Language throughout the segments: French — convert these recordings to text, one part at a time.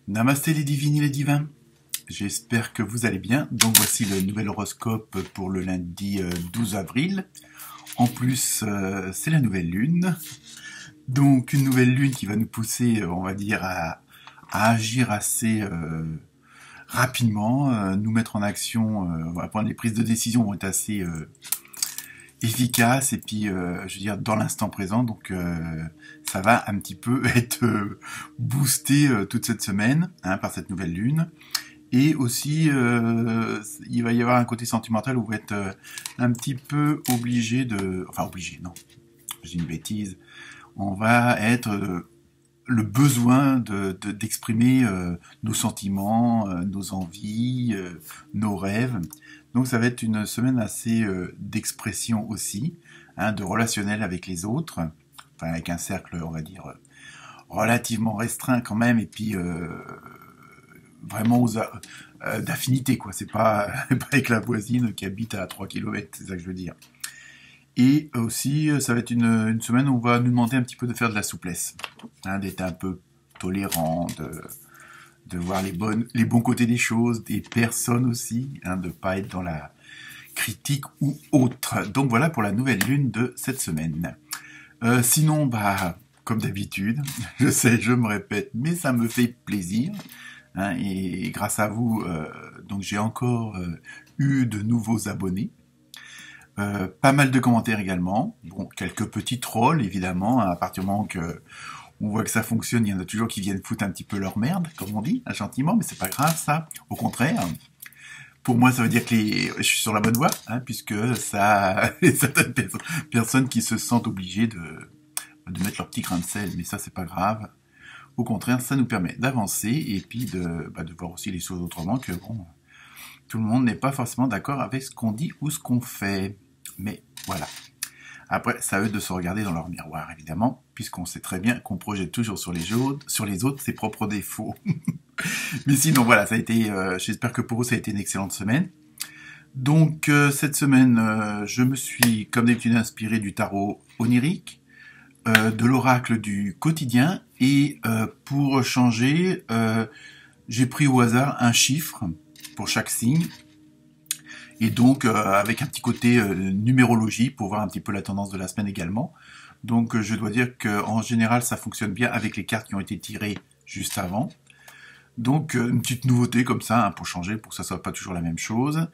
Namasté les divines et les divins, j'espère que vous allez bien. Donc voici le nouvel horoscope pour le lundi 12 avril. En plus, c'est la nouvelle lune. Donc une nouvelle lune qui va nous pousser, on va dire, à agir assez rapidement, nous mettre en action. On va prendre les prises de décision vont être assez efficaces et puis, je veux dire, dans l'instant présent. Donc ça va un petit peu être boosté toute cette semaine par cette nouvelle lune. Et aussi, il va y avoir un côté sentimental où vous êtes un petit peu obligé de... Enfin, obligé, non, j'ai une bêtise. On va être le besoin d'exprimer nos sentiments, nos envies, nos rêves. Donc ça va être une semaine assez d'expression aussi, de relationnel avec les autres, enfin avec un cercle, on va dire, relativement restreint quand même, et puis vraiment d'affinité, quoi. C'est pas, pas avec la voisine qui habite à 3 km, c'est ça que je veux dire. Et aussi, ça va être une semaine où on va nous demander un petit peu de faire de la souplesse, d'être un peu tolérant, de voir les bons côtés des choses, des personnes aussi, de pas être dans la critique ou autre. Donc voilà pour la nouvelle lune de cette semaine. Sinon, comme d'habitude, je sais, je me répète, mais ça me fait plaisir. Et grâce à vous, donc j'ai encore eu de nouveaux abonnés. Pas mal de commentaires également. Bon, quelques petits trolls évidemment. À partir du moment que on voit que ça fonctionne, il y en a toujours qui viennent foutre un petit peu leur merde, comme on dit, gentiment, mais c'est pas grave ça. Au contraire, pour moi ça veut dire que je suis sur la bonne voie, puisque ça, il y a certaines personnes qui se sentent obligées de mettre leur petit grain de sel, mais ça c'est pas grave. Au contraire, ça nous permet d'avancer et puis de voir aussi les choses autrement, que bon, tout le monde n'est pas forcément d'accord avec ce qu'on dit ou ce qu'on fait. Mais voilà. Après, c'est à eux de se regarder dans leur miroir, évidemment, puisqu'on sait très bien qu'on projette toujours sur les autres ses propres défauts. Mais sinon, voilà, ça a été. J'espère que pour vous, ça a été une excellente semaine. Donc, cette semaine, je me suis, comme d'habitude, inspiré du tarot onirique, de l'oracle du quotidien, et pour changer, j'ai pris au hasard un chiffre pour chaque signe. Et donc, avec un petit côté numérologie pour voir un petit peu la tendance de la semaine également. Donc, je dois dire qu'en général, ça fonctionne bien avec les cartes qui ont été tirées juste avant. Donc, une petite nouveauté comme ça, pour changer, pour que ça soit pas toujours la même chose.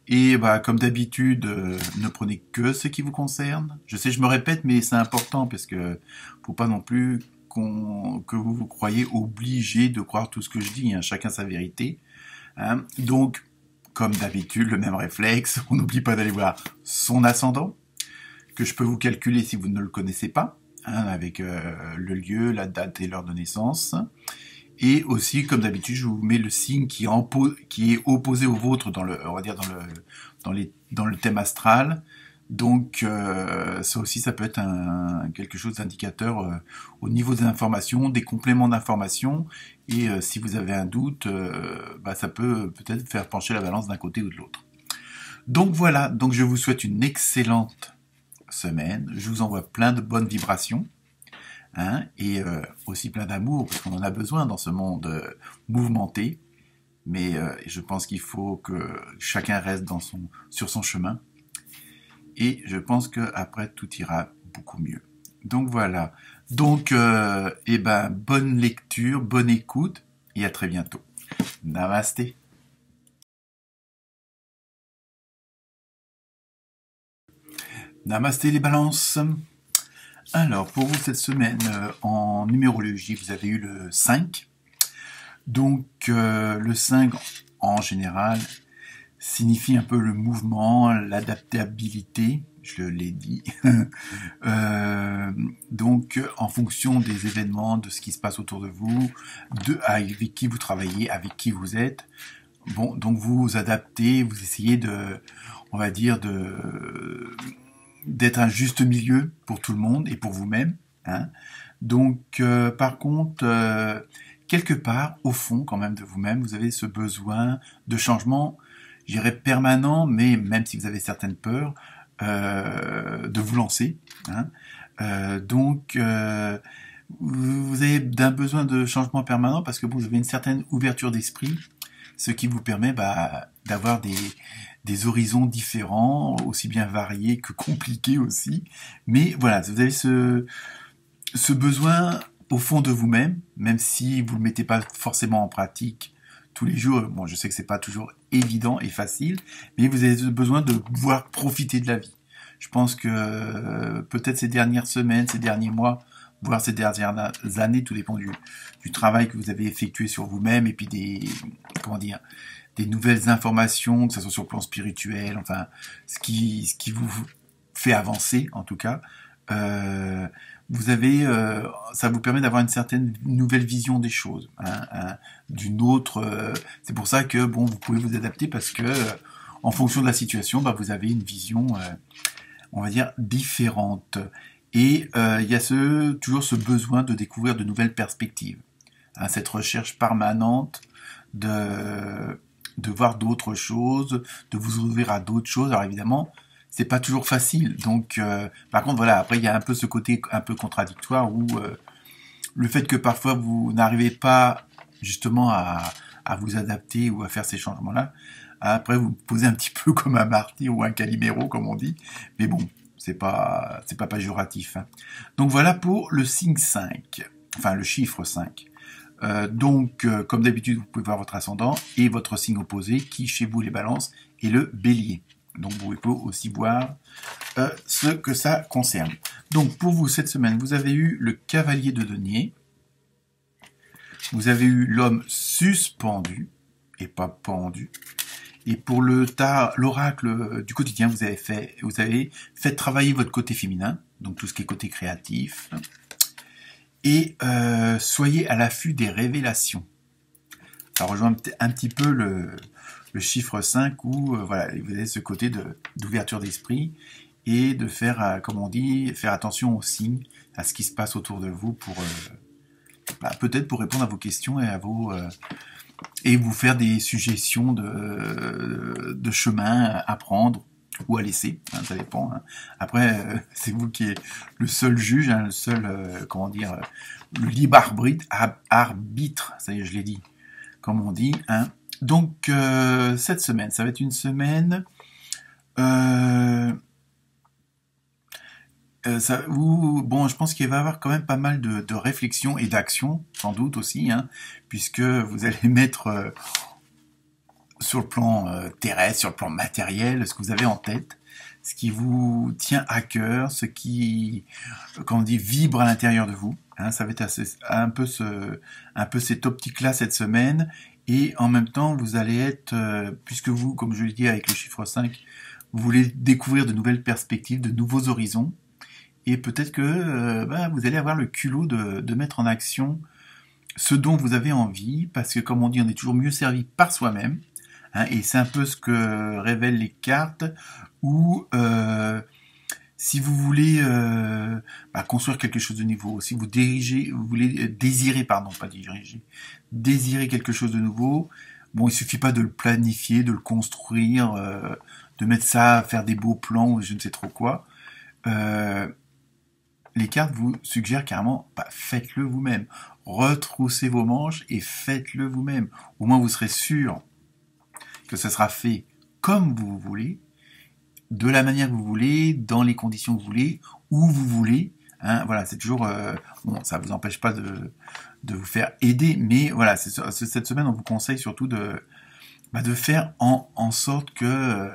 Et comme d'habitude, ne prenez que ce qui vous concerne. Je sais, je me répète, mais c'est important parce que faut pas non plus que vous vous croyez obligé de croire tout ce que je dis. Chacun sa vérité. Donc, comme d'habitude, le même réflexe, on n'oublie pas d'aller voir son ascendant, que je peux vous calculer si vous ne le connaissez pas, avec le lieu, la date et l'heure de naissance. Et aussi, comme d'habitude, je vous mets le signe qui est opposé au vôtre dans le thème astral. Donc, ça aussi, ça peut être quelque chose d'indicateur au niveau des informations, des compléments d'informations. Et si vous avez un doute, ça peut peut-être faire pencher la balance d'un côté ou de l'autre. Donc voilà, donc je vous souhaite une excellente semaine. Je vous envoie plein de bonnes vibrations. Et aussi plein d'amour, parce qu'on en a besoin dans ce monde mouvementé. Mais je pense qu'il faut que chacun reste sur son chemin. Et je pense qu'après, tout ira beaucoup mieux. Donc voilà. Donc, bonne lecture, bonne écoute, et à très bientôt. Namasté. Namasté les balances. Alors, pour vous, cette semaine, en numérologie, vous avez eu le 5. Donc, le 5, en général, signifie un peu le mouvement, l'adaptabilité, je l'ai dit. Donc, en fonction des événements, de ce qui se passe autour de vous, avec qui vous travaillez, avec qui vous êtes, bon, donc vous vous adaptez, vous essayez d'être un juste milieu pour tout le monde et pour vous-même. Donc, par contre, quelque part, au fond, quand même, de vous-même, vous avez ce besoin de changement, je dirais permanent, mais même si vous avez certaines peurs, de vous lancer. Donc, vous avez d'un besoin de changement permanent parce que vous avez une certaine ouverture d'esprit, ce qui vous permet d'avoir des horizons différents, aussi bien variés que compliqués aussi. Mais voilà, vous avez ce besoin au fond de vous-même, même si vous ne le mettez pas forcément en pratique tous les jours. Bon, je sais que c'est pas toujours évident et facile, mais vous avez besoin de pouvoir profiter de la vie. Je pense que peut-être ces dernières semaines, ces derniers mois, voire ces dernières années, tout dépend du travail que vous avez effectué sur vous-même et puis comment dire, des nouvelles informations, que ce soit sur le plan spirituel, enfin, ce qui vous fait avancer, en tout cas. Euh, vous avez, ça vous permet d'avoir une certaine nouvelle vision des choses, d'une autre. C'est pour ça que bon, vous pouvez vous adapter parce que en fonction de la situation, vous avez une vision, on va dire, différente. Et il y a toujours ce besoin de découvrir de nouvelles perspectives, cette recherche permanente de voir d'autres choses, de vous ouvrir à d'autres choses. Alors évidemment, c'est pas toujours facile. Donc, par contre, voilà, après il y a un peu ce côté un peu contradictoire où le fait que parfois vous n'arrivez pas justement à vous adapter ou à faire ces changements-là, après vous posez un petit peu comme un martyr ou un Calimero, comme on dit. Mais bon, c'est pas péjoratif. Hein. Donc voilà pour le signe 5, enfin le chiffre 5. Comme d'habitude, vous pouvez voir votre ascendant et votre signe opposé, qui chez vous les balances, est le bélier. Donc vous pouvez aussi voir ce que ça concerne. Donc pour vous, cette semaine, vous avez eu le cavalier de denier, vous avez eu l'homme suspendu, et pas pendu, et pour l'oracle du quotidien, vous avez fait travailler votre côté féminin, donc tout ce qui est côté créatif, et soyez à l'affût des révélations. Ça rejoint un petit peu le chiffre 5 où voilà, vous avez ce côté d'ouverture d'esprit et de faire, comme on dit, faire attention aux signes, à ce qui se passe autour de vous pour peut-être pour répondre à vos questions et et vous faire des suggestions de chemin à prendre ou à laisser, hein, ça dépend. Hein. Après, c'est vous qui êtes le seul juge, hein, le seul, le libre arbitre, ça y est, je l'ai dit, comme on dit. Hein. Donc, cette semaine, ça va être une semaine... bon, je pense qu'il va y avoir quand même pas mal de réflexions et d'actions, sans doute aussi, hein, puisque vous allez mettre sur le plan terrestre, sur le plan matériel, ce que vous avez en tête, ce qui vous tient à cœur, ce qui, comme on dit, vibre à l'intérieur de vous. Hein, ça va être un peu cette optique-là cette semaine, et en même temps, vous allez être, puisque vous, comme je l'ai dit avec le chiffre 5, vous voulez découvrir de nouvelles perspectives, de nouveaux horizons, et peut-être que vous allez avoir le culot de mettre en action ce dont vous avez envie, parce que comme on dit, on est toujours mieux servi par soi-même, hein, et c'est un peu ce que révèlent les cartes, où si vous voulez construire quelque chose de nouveau, si vous voulez désirer, pardon, pas diriger, désirer quelque chose de nouveau, bon, il suffit pas de le planifier, de le construire, de mettre ça, faire des beaux plans ou je ne sais trop quoi. Les cartes vous suggèrent carrément, faites-le vous-même. Retroussez vos manches et faites-le vous-même. Au moins, vous serez sûr que ça sera fait comme vous voulez, de la manière que vous voulez, dans les conditions que vous voulez, où vous voulez. Hein, voilà, c'est toujours... bon, ça ne vous empêche pas de vous faire aider, mais voilà, cette semaine, on vous conseille surtout de faire en sorte que...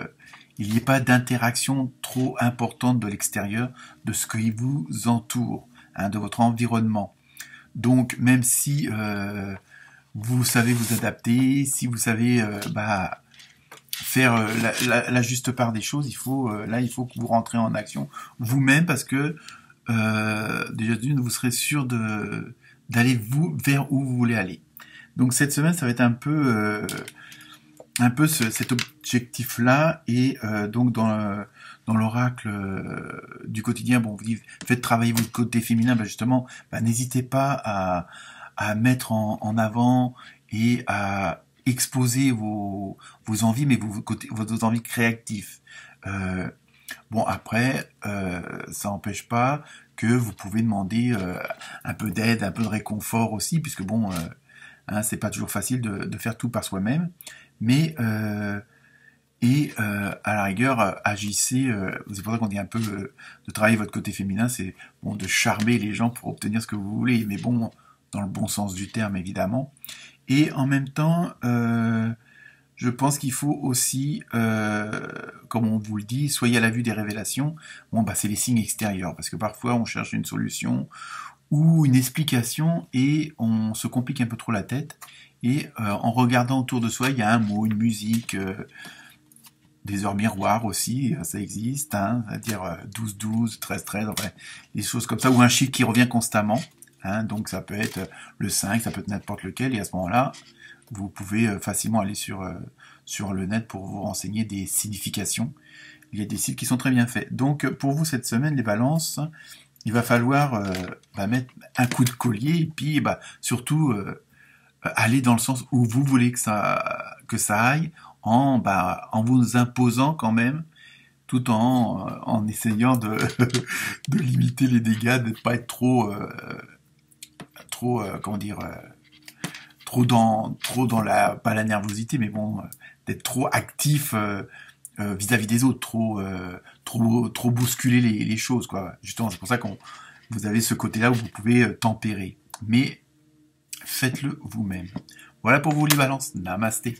il n'y ait pas d'interaction trop importante de l'extérieur, de ce qui vous entoure, hein, de votre environnement. Donc, même si vous savez vous adapter, si vous savez faire la juste part des choses, il faut que vous rentrez en action vous-même parce que déjà d'une, vous serez sûr d'aller vers où vous voulez aller. Donc cette semaine, ça va être un peu cet objectif-là, et donc dans l'oracle du quotidien, bon, vous dit faites travailler votre côté féminin, justement, n'hésitez pas à mettre en avant et à exposer vos envies, mais vos envies créatives. Bon, après, ça n'empêche pas que vous pouvez demander un peu d'aide, un peu de réconfort aussi, puisque bon, hein, c'est pas toujours facile de faire tout par soi-même, mais à la rigueur, agissez, c'est pour ça qu'on dit un peu de travailler votre côté féminin, c'est bon de charmer les gens pour obtenir ce que vous voulez, mais bon, dans le bon sens du terme évidemment. Et en même temps, je pense qu'il faut aussi, comme on vous le dit, soyez à la vue des révélations. Bon, bah c'est les signes extérieurs, parce que parfois on cherche une solution ou une explication et on se complique un peu trop la tête. Et en regardant autour de soi, il y a un mot, une musique, des heures miroirs aussi, ça existe, hein, c'est-à-dire 12-12, 13-13, enfin, des choses comme ça, ou un chiffre qui revient constamment. Hein, donc ça peut être le 5, ça peut être n'importe lequel, et à ce moment-là, vous pouvez facilement aller sur le net pour vous renseigner des significations. Il y a des sites qui sont très bien faits. Donc pour vous cette semaine, les balances, il va falloir mettre un coup de collier et puis surtout aller dans le sens où vous voulez que ça aille en vous imposant quand même tout en essayant de limiter les dégâts, de ne pas être trop comment dire trop dans la pas la nervosité mais bon d'être trop actif vis-à-vis des autres, trop bousculer les choses quoi. Justement, c'est pour ça qu'on vous avez ce côté-là où vous pouvez tempérer. Mais faites-le vous-même. Voilà pour vous les balances. Namasté.